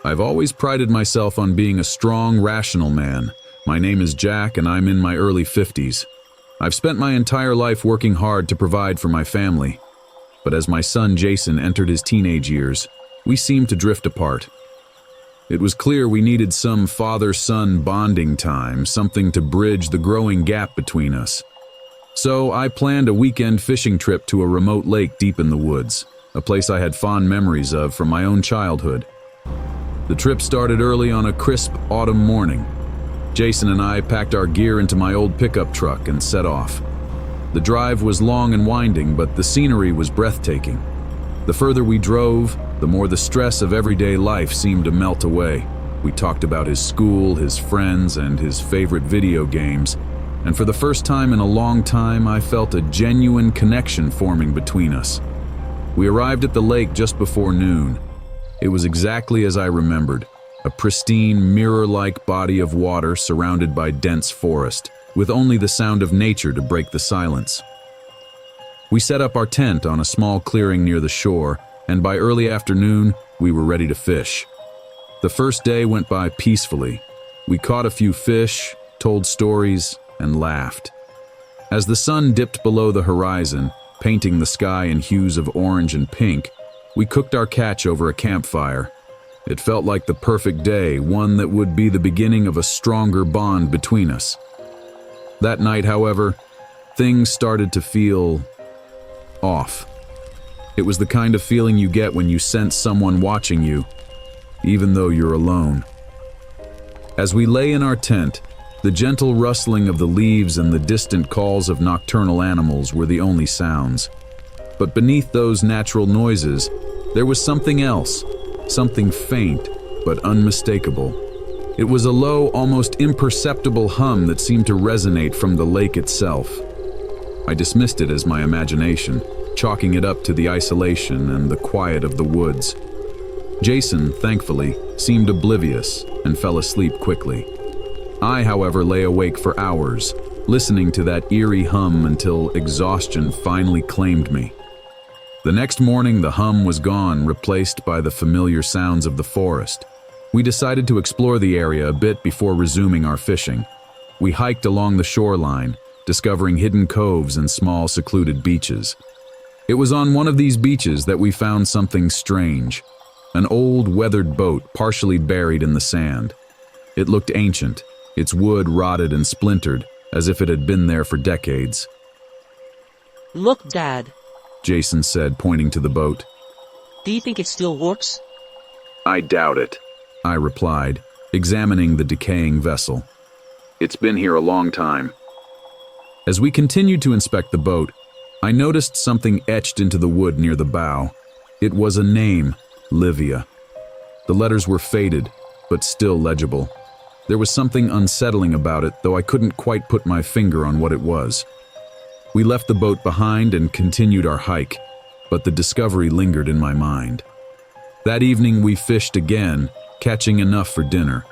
I've always prided myself on being a strong, rational man. My name is Jack, and I'm in my early 50s. I've spent my entire life working hard to provide for my family. But as my son Jason entered his teenage years, we seemed to drift apart. It was clear we needed some father-son bonding time, something to bridge the growing gap between us. So I planned a weekend fishing trip to a remote lake deep in the woods, a place I had fond memories of from my own childhood. The trip started early on a crisp autumn morning. Jason and I packed our gear into my old pickup truck and set off. The drive was long and winding, but the scenery was breathtaking. The further we drove, the more the stress of everyday life seemed to melt away. We talked about his school, his friends, and his favorite video games, and for the first time in a long time, I felt a genuine connection forming between us. We arrived at the lake just before noon. It was exactly as I remembered, a pristine, mirror-like body of water surrounded by dense forest, with only the sound of nature to break the silence. We set up our tent on a small clearing near the shore, and by early afternoon, we were ready to fish. The first day went by peacefully. We caught a few fish, told stories, and laughed. As the sun dipped below the horizon, painting the sky in hues of orange and pink, we cooked our catch over a campfire. It felt like the perfect day, one that would be the beginning of a stronger bond between us. That night, however, things started to feel off. It was the kind of feeling you get when you sense someone watching you, even though you're alone. As we lay in our tent, the gentle rustling of the leaves and the distant calls of nocturnal animals were the only sounds. But beneath those natural noises, there was something else, something faint but unmistakable. It was a low, almost imperceptible hum that seemed to resonate from the lake itself. I dismissed it as my imagination, chalking it up to the isolation and the quiet of the woods. Jason, thankfully, seemed oblivious and fell asleep quickly. I, however, lay awake for hours, listening to that eerie hum until exhaustion finally claimed me. The next morning, the hum was gone, replaced by the familiar sounds of the forest. We decided to explore the area a bit before resuming our fishing. We hiked along the shoreline, discovering hidden coves and small, secluded beaches. It was on one of these beaches that we found something strange, an old, weathered boat partially buried in the sand. It looked ancient, its wood rotted and splintered, as if it had been there for decades. "Look, Dad," Jason said, pointing to the boat. "do you think it still works?" "I doubt it," I replied, examining the decaying vessel. "It's been here a long time." As we continued to inspect the boat, I noticed something etched into the wood near the bow. It was a name, Livia. The letters were faded, but still legible. There was something unsettling about it, though I couldn't quite put my finger on what it was. We left the boat behind and continued our hike, but the discovery lingered in my mind. That evening we fished again, catching enough for dinner.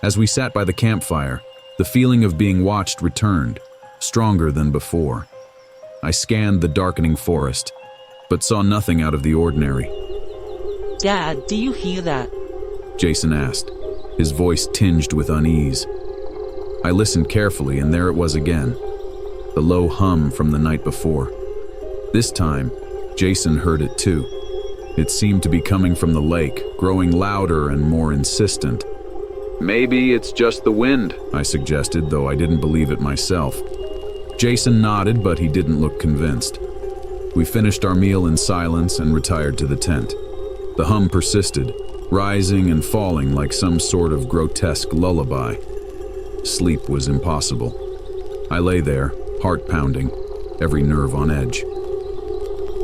As we sat by the campfire, the feeling of being watched returned, stronger than before. I scanned the darkening forest, but saw nothing out of the ordinary. "Dad, do you hear that?" Jason asked, his voice tinged with unease. I listened carefully, and there it was again, the low hum from the night before. This time, Jason heard it too. It seemed to be coming from the lake, growing louder and more insistent. "Maybe it's just the wind," I suggested, though I didn't believe it myself. Jason nodded, but he didn't look convinced. We finished our meal in silence and retired to the tent. The hum persisted, rising and falling like some sort of grotesque lullaby. Sleep was impossible. I lay there, heart pounding, every nerve on edge.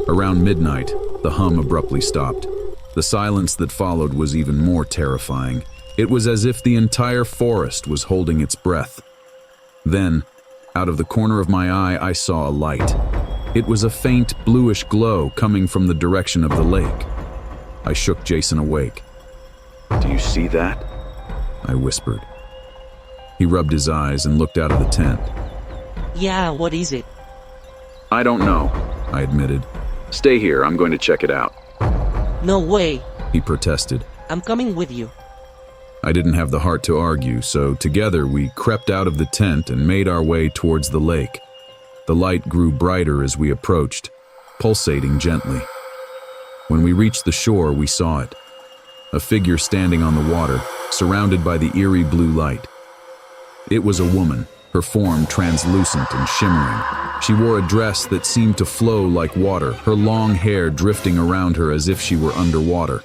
Around midnight, the hum abruptly stopped. The silence that followed was even more terrifying. It was as if the entire forest was holding its breath. Then, out of the corner of my eye, I saw a light. It was a faint, bluish glow coming from the direction of the lake. I shook Jason awake. "Do you see that?" I whispered. He rubbed his eyes and looked out of the tent. "Yeah, what is it?" "I don't know," I admitted. "Stay here, I'm going to check it out." "No way," he protested. "I'm coming with you." I didn't have the heart to argue, so together we crept out of the tent and made our way towards the lake. The light grew brighter as we approached, pulsating gently. When we reached the shore, we saw it. A figure standing on the water, surrounded by the eerie blue light. It was a woman, her form translucent and shimmering. She wore a dress that seemed to flow like water, her long hair drifting around her as if she were underwater.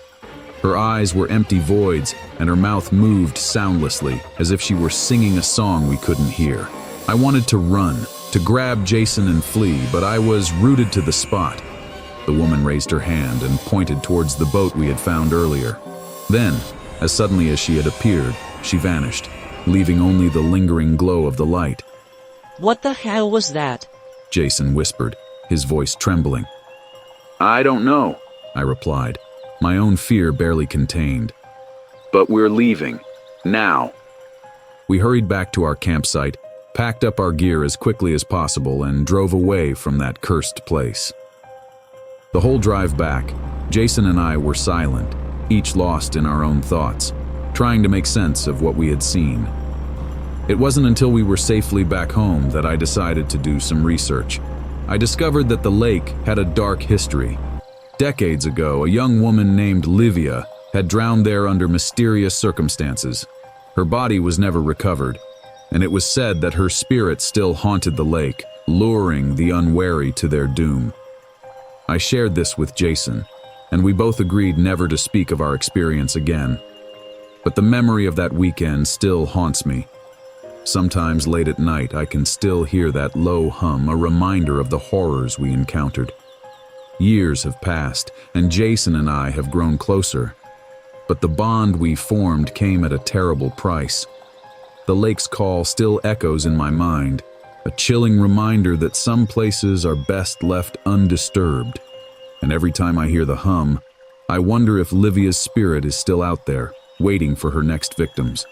Her eyes were empty voids, and her mouth moved soundlessly, as if she were singing a song we couldn't hear. I wanted to run, to grab Jason and flee, but I was rooted to the spot. The woman raised her hand and pointed towards the boat we had found earlier. Then, as suddenly as she had appeared, she vanished, leaving only the lingering glow of the light. What the hell was that? Jason whispered, his voice trembling. I don't know, I replied, my own fear barely contained. But we're leaving. Now. We hurried back to our campsite, packed up our gear as quickly as possible, and drove away from that cursed place. The whole drive back, Jason and I were silent, each lost in our own thoughts, trying to make sense of what we had seen. It wasn't until we were safely back home that I decided to do some research. I discovered that the lake had a dark history. Decades ago, a young woman named Livia had drowned there under mysterious circumstances. Her body was never recovered, and it was said that her spirit still haunted the lake, luring the unwary to their doom. I shared this with Jason, and we both agreed never to speak of our experience again. But the memory of that weekend still haunts me. Sometimes late at night, I can still hear that low hum, a reminder of the horrors we encountered. Years have passed, and Jason and I have grown closer. But the bond we formed came at a terrible price. The lake's call still echoes in my mind, a chilling reminder that some places are best left undisturbed. And every time I hear the hum, I wonder if Livia's spirit is still out there, waiting for her next victims.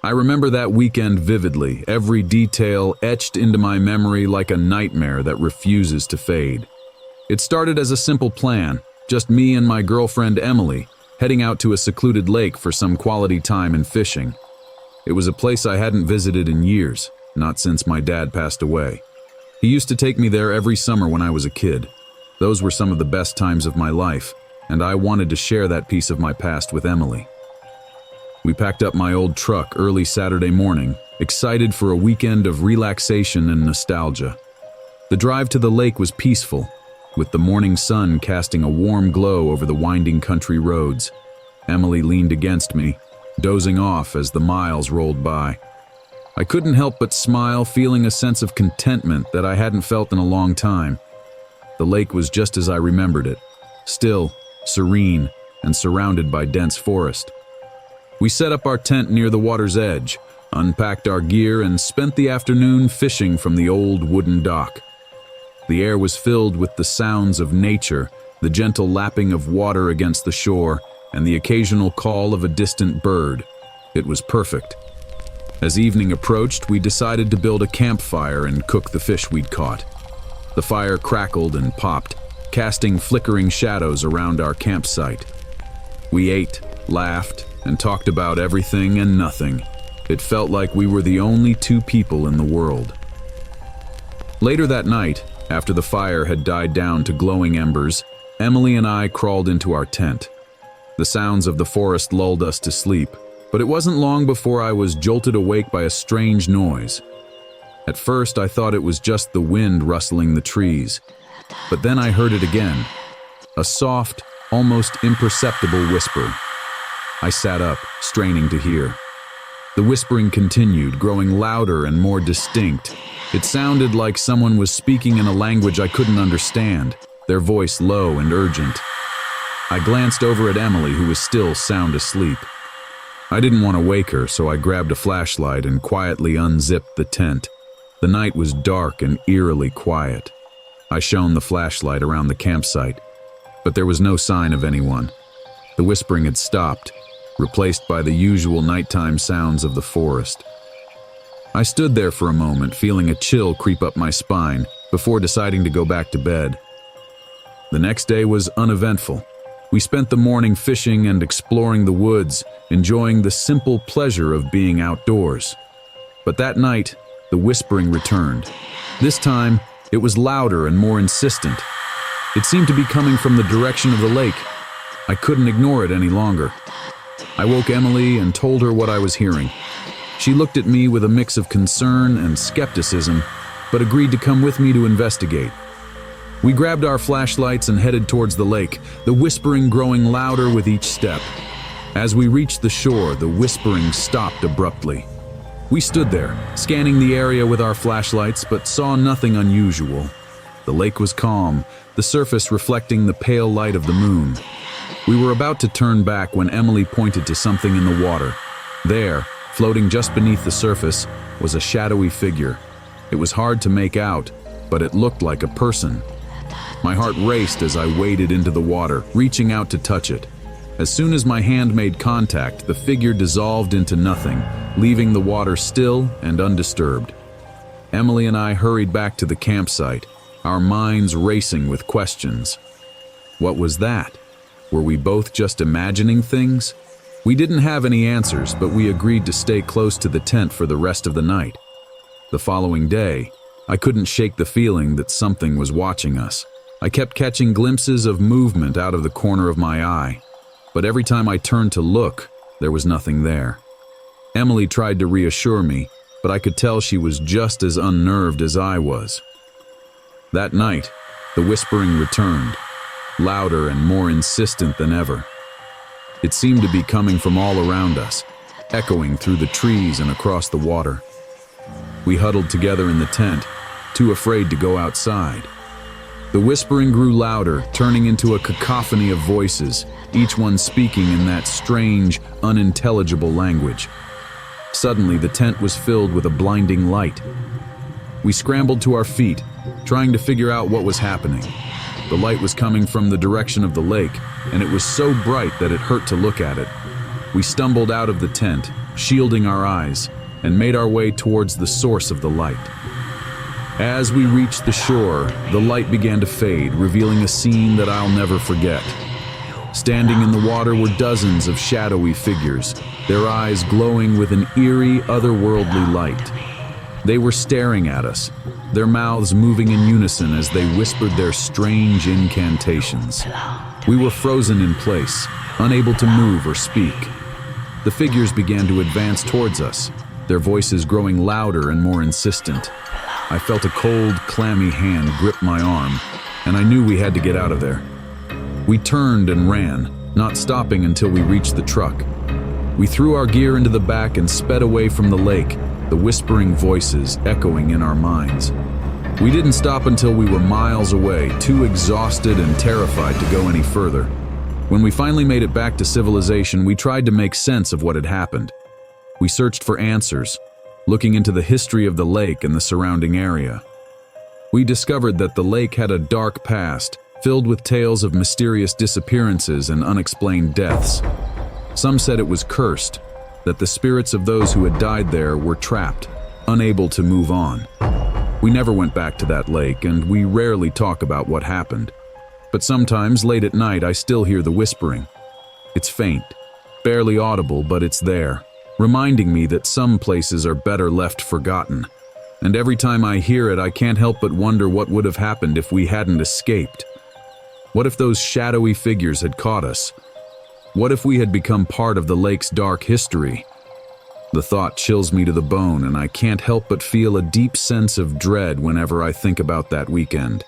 I remember that weekend vividly, every detail etched into my memory like a nightmare that refuses to fade. It started as a simple plan, just me and my girlfriend Emily, heading out to a secluded lake for some quality time and fishing. It was a place I hadn't visited in years, not since my dad passed away. He used to take me there every summer when I was a kid. Those were some of the best times of my life, and I wanted to share that piece of my past with Emily. We packed up my old truck early Saturday morning, excited for a weekend of relaxation and nostalgia. The drive to the lake was peaceful, with the morning sun casting a warm glow over the winding country roads. Emily leaned against me, dozing off as the miles rolled by. I couldn't help but smile, feeling a sense of contentment that I hadn't felt in a long time. The lake was just as I remembered it, still, serene, and surrounded by dense forest. We set up our tent near the water's edge, unpacked our gear, and spent the afternoon fishing from the old wooden dock. The air was filled with the sounds of nature, the gentle lapping of water against the shore, and the occasional call of a distant bird. It was perfect. As evening approached, we decided to build a campfire and cook the fish we'd caught. The fire crackled and popped, casting flickering shadows around our campsite. We ate, laughed, and talked about everything and nothing. It felt like we were the only two people in the world. Later that night, after the fire had died down to glowing embers, Emily and I crawled into our tent. The sounds of the forest lulled us to sleep, but it wasn't long before I was jolted awake by a strange noise. At first, I thought it was just the wind rustling the trees, but then I heard it again, a soft, almost imperceptible whisper. I sat up, straining to hear. The whispering continued, growing louder and more distinct. It sounded like someone was speaking in a language I couldn't understand, their voice low and urgent. I glanced over at Emily, who was still sound asleep. I didn't want to wake her, so I grabbed a flashlight and quietly unzipped the tent. The night was dark and eerily quiet. I shone the flashlight around the campsite, but there was no sign of anyone. The whispering had stopped, replaced by the usual nighttime sounds of the forest. I stood there for a moment, feeling a chill creep up my spine, before deciding to go back to bed. The next day was uneventful. We spent the morning fishing and exploring the woods, enjoying the simple pleasure of being outdoors. But that night, the whispering returned. This time, it was louder and more insistent. It seemed to be coming from the direction of the lake. I couldn't ignore it any longer. I woke Emily and told her what I was hearing. She looked at me with a mix of concern and skepticism, but agreed to come with me to investigate. We grabbed our flashlights and headed towards the lake, the whispering growing louder with each step. As we reached the shore, the whispering stopped abruptly. We stood there, scanning the area with our flashlights, but saw nothing unusual. The lake was calm, the surface reflecting the pale light of the moon. We were about to turn back when Emily pointed to something in the water. There, floating just beneath the surface, was a shadowy figure. It was hard to make out, but it looked like a person. My heart raced as I waded into the water, reaching out to touch it. As soon as my hand made contact, the figure dissolved into nothing, leaving the water still and undisturbed. Emily and I hurried back to the campsite, our minds racing with questions. What was that? Were we both just imagining things? We didn't have any answers, but we agreed to stay close to the tent for the rest of the night. The following day, I couldn't shake the feeling that something was watching us. I kept catching glimpses of movement out of the corner of my eye, but every time I turned to look, there was nothing there. Emily tried to reassure me, but I could tell she was just as unnerved as I was. That night, the whispering returned, louder and more insistent than ever. It seemed to be coming from all around us, echoing through the trees and across the water. We huddled together in the tent, too afraid to go outside. The whispering grew louder, turning into a cacophony of voices, each one speaking in that strange, unintelligible language. Suddenly, the tent was filled with a blinding light. We scrambled to our feet, trying to figure out what was happening. The light was coming from the direction of the lake, and it was so bright that it hurt to look at it. We stumbled out of the tent, shielding our eyes, and made our way towards the source of the light. As we reached the shore, the light began to fade, revealing a scene that I'll never forget. Standing in the water were dozens of shadowy figures, their eyes glowing with an eerie, otherworldly light. They were staring at us, their mouths moving in unison as they whispered their strange incantations. We were frozen in place, unable to move or speak. The figures began to advance towards us, their voices growing louder and more insistent. I felt a cold, clammy hand grip my arm, and I knew we had to get out of there. We turned and ran, not stopping until we reached the truck. We threw our gear into the back and sped away from the lake, the whispering voices echoing in our minds. We didn't stop until we were miles away, too exhausted and terrified to go any further. When we finally made it back to civilization, we tried to make sense of what had happened. We searched for answers, looking into the history of the lake and the surrounding area. We discovered that the lake had a dark past, filled with tales of mysterious disappearances and unexplained deaths. Some said it was cursed, that the spirits of those who had died there were trapped, unable to move on. We never went back to that lake, and we rarely talk about what happened. But sometimes, late at night, I still hear the whispering. It's faint, barely audible, but it's there, reminding me that some places are better left forgotten. And every time I hear it, I can't help but wonder what would have happened if we hadn't escaped. What if those shadowy figures had caught us? What if we had become part of the lake's dark history? The thought chills me to the bone, and I can't help but feel a deep sense of dread whenever I think about that weekend.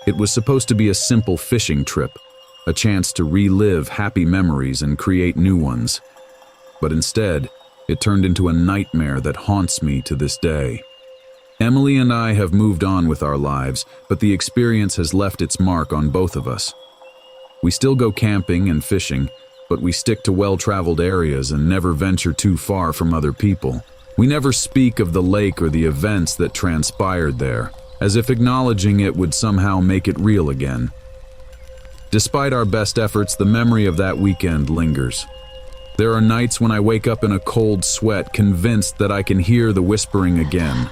It was supposed to be a simple fishing trip, a chance to relive happy memories and create new ones. But instead, it turned into a nightmare that haunts me to this day. Emily and I have moved on with our lives, but the experience has left its mark on both of us. We still go camping and fishing, but we stick to well-traveled areas and never venture too far from other people. We never speak of the lake or the events that transpired there, as if acknowledging it would somehow make it real again. Despite our best efforts, the memory of that weekend lingers. There are nights when I wake up in a cold sweat, convinced that I can hear the whispering again.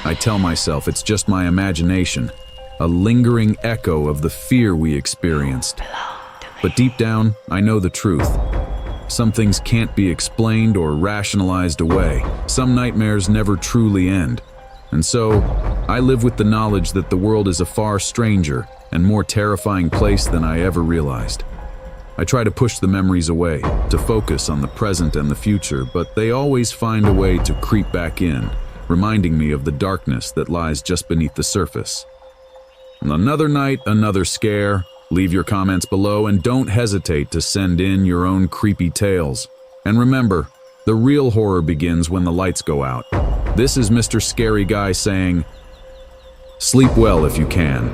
I tell myself it's just my imagination, a lingering echo of the fear we experienced. But deep down, I know the truth. Some things can't be explained or rationalized away. Some nightmares never truly end. And so, I live with the knowledge that the world is a far stranger and more terrifying place than I ever realized. I try to push the memories away, to focus on the present and the future, but they always find a way to creep back in, reminding me of the darkness that lies just beneath the surface. Another night, another scare. Leave your comments below and don't hesitate to send in your own creepy tales. And remember, the real horror begins when the lights go out. This is Mr. Scary Guy saying, sleep well if you can.